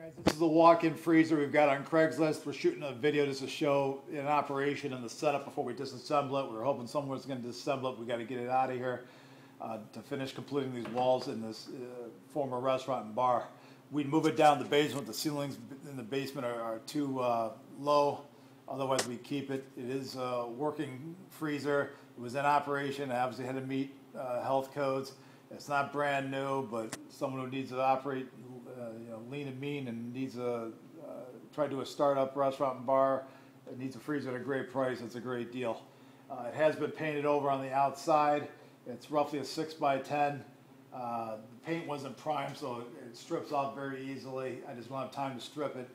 Guys, this is the walk-in freezer we've got on Craigslist. We're shooting a video just to show in operation and the setup before we disassemble it. We were hoping someone was going to disassemble it. We got to get it out of here to finish completing these walls in this former restaurant and bar. We'd move it down the basement. The ceilings in the basement are too low. Otherwise, we keep it. It is a working freezer. It was in operation. It obviously had to meet health codes. It's not brand new, but someone who needs to operate lean and mean and needs to try to do a startup restaurant and bar, it needs a freezer at a great price. It's a great deal. It has been painted over on the outside. It's roughly a 6 by 10. The paint wasn't primed, so it strips off very easily. I just don't have time to strip it.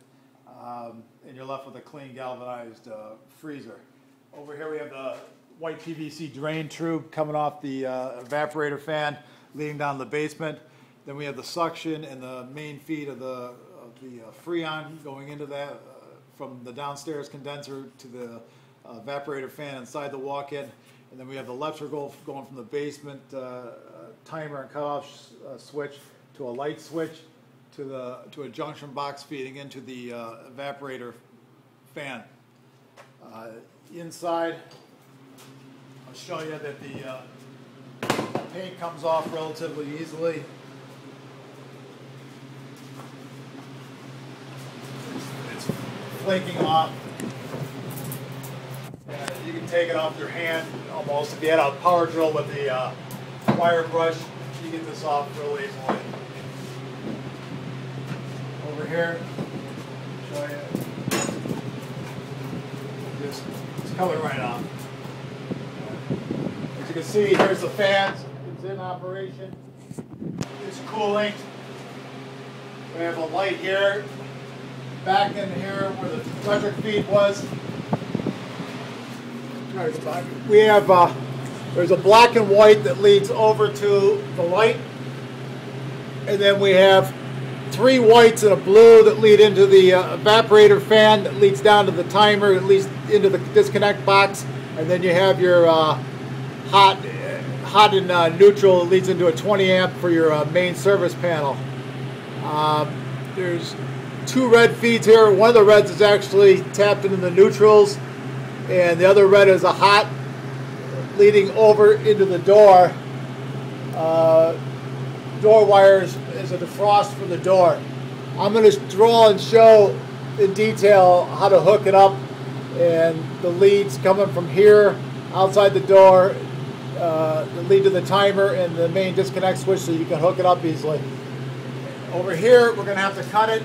And you're left with a clean galvanized freezer. Over here we have the white PVC drain tube coming off the evaporator fan leading down the basement. Then we have the suction and the main feed of the Freon going into that from the downstairs condenser to the evaporator fan inside the walk-in. And then we have the electrical going from the basement timer and cutoff switch to a light switch to a junction box feeding into the evaporator fan. Inside, I'll show you that the paint comes off relatively easily. It's flaking off. You can take it off your hand almost. If you had a power drill with the wire brush, you get this off real easily. Over here, show you. Just color right off. As you can see, here's the fans. It's in operation. It's cooling. We have a light here. Back in here where the electric feed was. We have there's a black and white that leads over to the light, and then we have 3 whites and a blue that lead into the evaporator fan that leads down to the timer, that leads into the disconnect box, and then you have your hot and neutral that leads into a 20 amp for your main service panel. There's 2 red feeds here. One of the reds is actually tapped into the neutrals, and the other red is a hot leading over into the door. Door wires is a defrost for the door. I'm going to draw and show in detail how to hook it up, and the leads coming from here outside the door that lead to the timer and the main disconnect switch so you can hook it up easily. Over here we're going to have to cut it.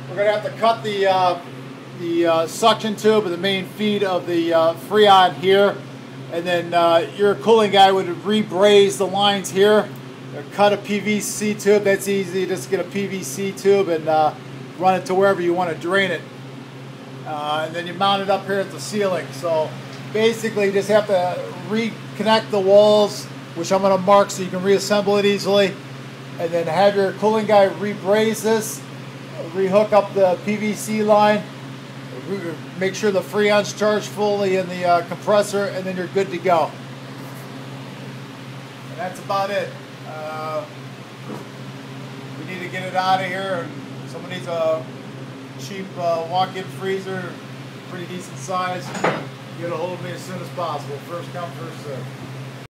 We're going to have to cut the suction tube and the main feed of the Freon here, and then your cooling guy would rebraze the lines here, cut a PVC tube. That's easy. Just get a PVC tube and run it to wherever you want to drain it, and then you mount it up here at the ceiling. So basically you just have to reconnect the walls, which I'm going to mark so you can reassemble it easily, and then have your cooling guy rebraze this, rehook up the PVC line, make sure the Freon's charged fully in the compressor, and then you're good to go. And that's about it. We need to get it out of here. Someone needs a cheap walk-in freezer, pretty decent size. Get a hold of me as soon as possible. First come, first serve.